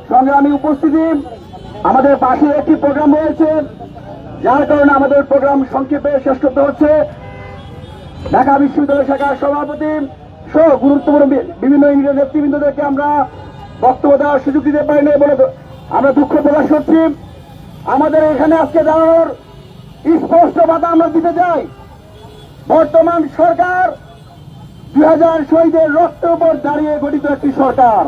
সংগ্রামী উপস্থিতি, আমাদের পাশে একটি প্রোগ্রাম রয়েছে, যার কারণে আমাদের প্রোগ্রাম সংক্ষেপে শেষ করতে হচ্ছে। ঢাকা বিশ্ববিদ্যালয় শাখার সভাপতি সহ গুরুত্বপূর্ণ বিভিন্ন ইউনিয়ন নেতৃবৃন্দদেরকে আমরা বক্তব্য দেওয়ার সুযোগ দিতে পারিনি বলে আমরা দুঃখ প্রকাশ করছি। আমাদের এখানে আজকে দাঁড়ানোর স্পষ্ট বাধা আমরা দিতে চাই। বর্তমান সরকার 2000 শহীদের রক্তের উপর দাঁড়িয়ে গঠিত একটি সরকার,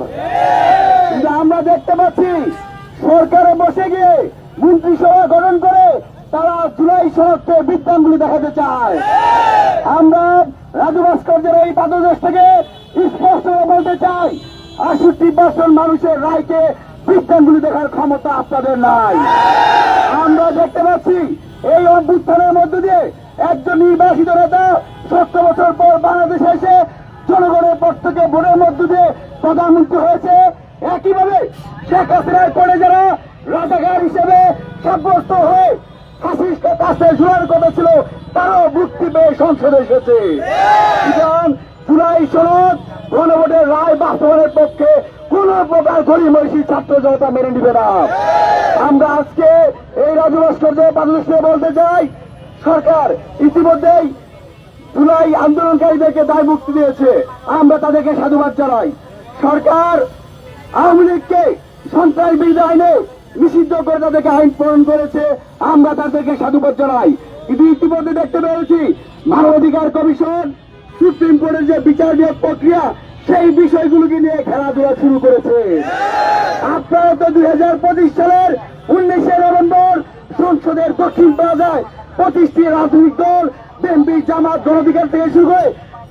কিন্তু আমরা দেখতে পাচ্ছি সরকারে বসে গিয়ে মন্ত্রিসভা গঠন করে তারা জুলাই সনদকে বিদ্যাঙ্গুলি দেখাতে চায়। আমরা রাজু ভাস্কর্যের এই পাদদেশ থেকে স্পষ্ট বলতে চাই, 68% মানুষের রায়কে বিদ্যাঙ্গুলি দেখার ক্ষমতা আপনাদের নাই। আমরা দেখতে পাচ্ছি এই অভ্যুত্থানের মধ্য দিয়ে একজন নির্বাচিত নেতা 70 বছর পর বাংলাদেশে এসে জনগণের পক্ষ থেকে ভোটের মধ্য দিয়ে প্রধানমন্ত্রী হয়েছে। একইভাবে শেখ হাসিনার পরে যারা রাজাকার হিসেবে সাব্যস্ত হয়ে ফাঁসিস্টের কাছে ঝুলার কথা ছিল, তারাও মুক্তি পেয়ে সংসদে এসেছে। জুলাই সনদ গণভোটের রায় বাস্তবায়নের পক্ষে কোন প্রকার গরিমসী ছাত্র জনতা মেনে নিবে না। আমরা আজকে এই রাজু ভাস্কর্যের পাদদেশে বলতে চাই, সরকার ইতিমধ্যেই জুলাই আন্দোলনকারীদেরকে দায় মুক্তি দিয়েছে, আমরা তাদেরকে সাধুবাদ জানাই। সরকার আওয়ামী লীগকে সন্ত্রাস বিরোধী আইনে নিষিদ্ধ করে তাদেরকে আইন প্রণয়ন করেছে, আমরা তাদেরকে সাধুবাদ জানাই। কিন্তু ইতিমধ্যে দেখতে পেয়েছি মানবাধিকার কমিশন সুপ্রিম কোর্টের যে বিচার বিভাগ প্রক্রিয়া, সেই বিষয়গুলোকে নিয়ে খেলাধুলা শুরু করেছে। আপনারা তো 2025 সালের 19শে নভেম্বর সংসদের দক্ষিণ প্লাজায় 25টি রাজনৈতিক দল বিএনপি, জামাত, গণঅধিকার থেকে শুরু করে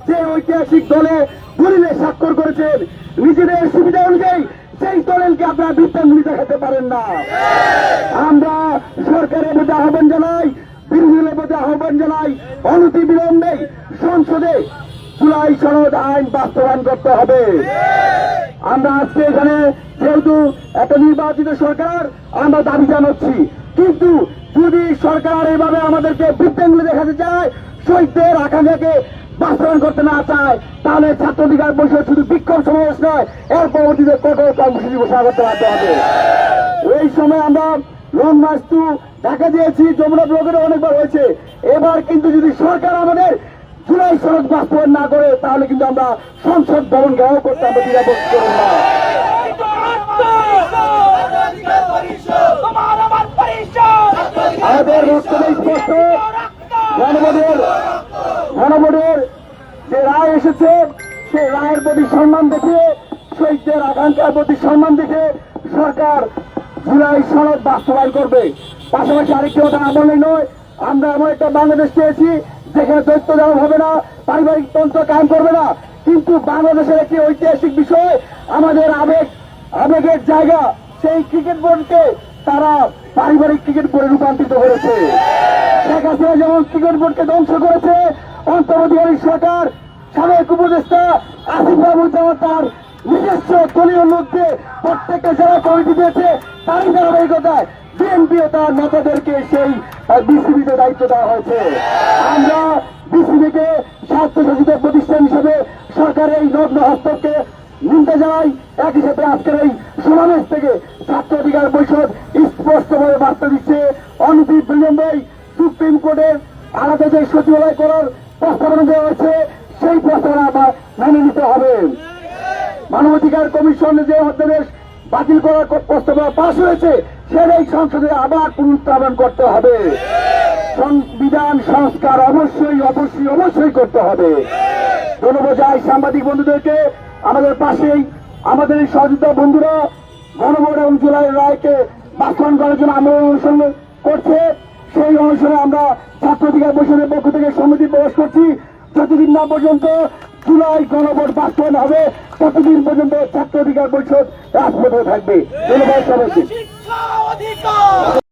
যে ঐতিহাসিক দলে দলিলে স্বাক্ষর করেছেন, নিজেদের সুবিধা অনুযায়ী সেই দলকে আপনারা বিদ্যাঙ্গুলি দেখাতে পারেন না। আমরা সরকারের প্রতি আহ্বান জানাই, বিরোধীদের প্রতি আহ্বান জানাই, অনতি বিলম্বে সংসদে জুলাই সনদ আইন বাস্তবায়ন করতে হবে। আমরা আজকে এখানে যেহেতু একটা নির্বাচিত সরকার, আমরা দাবি জানাচ্ছি, কিন্তু যদি সরকার এইভাবে আমাদেরকে বিদ্যাঙ্গুলি দেখাতে চায়, শহীদদের আকাঙ্ক্ষাকে বাস্তবায়ন করতে না চায়, তাহলে ছাত্র অধিকার পরিষদ শুধু বিক্ষোভ সমাবেশ নয়, এর পরবর্তীতে কঠোর কর্মসূচি ঘোষণা করতে বাধ্য হবে। এই সময় আমরা লং মার্চ টু ঢাকা দিয়েছি, যমুনা ব্লকের অনেকবার হয়েছে। এবার কিন্তু যদি সরকার আমাদের জুলাই সনদ বাস্তবায়ন না করে, তাহলে কিন্তু আমরা সংসদ ভবন ঘেরাও করতে আমরা দ্বিধাবোধ করব না। আমাদের বক্তব্য স্পষ্ট, গণভোটের যে রায় এসেছে, সেই রায়ের প্রতি সম্মান দেখে, শহীদদের আকাঙ্ক্ষার প্রতি সম্মান দেখে সরকার জুলাই সনদ বাস্তবায়ন করবে। পাশাপাশি আরেকটি কথা না বললেই নয়, আমরা এমন একটা বাংলাদেশ চেয়েছি যেখানে দৈত্য দেওয়া হবে না, পারিবারিক তন্ত্র কায়েম করবে না। কিন্তু বাংলাদেশের একটি ঐতিহাসিক বিষয়, আমাদের আবেগের জায়গা সেই ক্রিকেট বোর্ডকে তারা পারিবারিক ক্রিকেট বোর্ডে রূপান্তরিত করেছে। শেখ হাসিনা যেমন ক্রিকেট বোর্ডকে ধ্বংস করেছে, অন্তর্বর্তীকালীন সরকার সাবেক উপদেষ্টা আসিফ মাহমুদ তার নিজস্ব দলীয় লোককে প্রত্যেকটা জেলা কমিটি দিয়েছে, তারই ধারাবাহিকতায় বিএনপি ও তার নেতাদেরকে সেই বিসিবিতে দায়িত্ব দেওয়া হয়েছে। আমরা বিসিবিকে স্বায়ত্তশাসিত প্রতিষ্ঠান হিসেবে সরকারের এই নগ্ন হস্তকে নিন্দা জানাই। একই সাথে আজকের এই সমাবেশ থেকে ছাত্র অধিকার পরিষদ স্পষ্টভাবে বার্তা দিচ্ছে, অনতি বিলম্বে সুপ্রিম কোর্টের আলাদা যে সচিবালয় করার প্রস্তাবনা দেওয়া হয়েছে, সেই প্রস্তাবনা আবার মেনে নিতে হবে। মানবাধিকার কমিশনের যে অধ্যাদেশ বাতিল করার প্রস্তাবনা পাশ হয়েছে, সেটাই সংসদে আবার পুনরুত্থাপন করতে হবে। সংবিধান সংস্কার অবশ্যই অবশ্যই অবশ্যই করতে হবে। ধন্যবাদ জানাই সাংবাদিক বন্ধুদেরকে। আমাদের পাশেই আমাদের এই সহযোগিতা বন্ধুরা গণভোট এবং জুলাই রায়কে বাস্তবায়ন করার জন্য আমরা অনুসরণ করছে। সেই অনুসারে আমরা ছাত্র অধিকার পরিষদের পক্ষ থেকে সমিতি প্রকাশ করছি, যতদিন না পর্যন্ত জুলাই গণভোট বাস্তবায়ন হবে, ততদিন পর্যন্ত ছাত্র অধিকার পরিষদ রাজপথে থাকবে। ধন্যবাদ সবাইকে।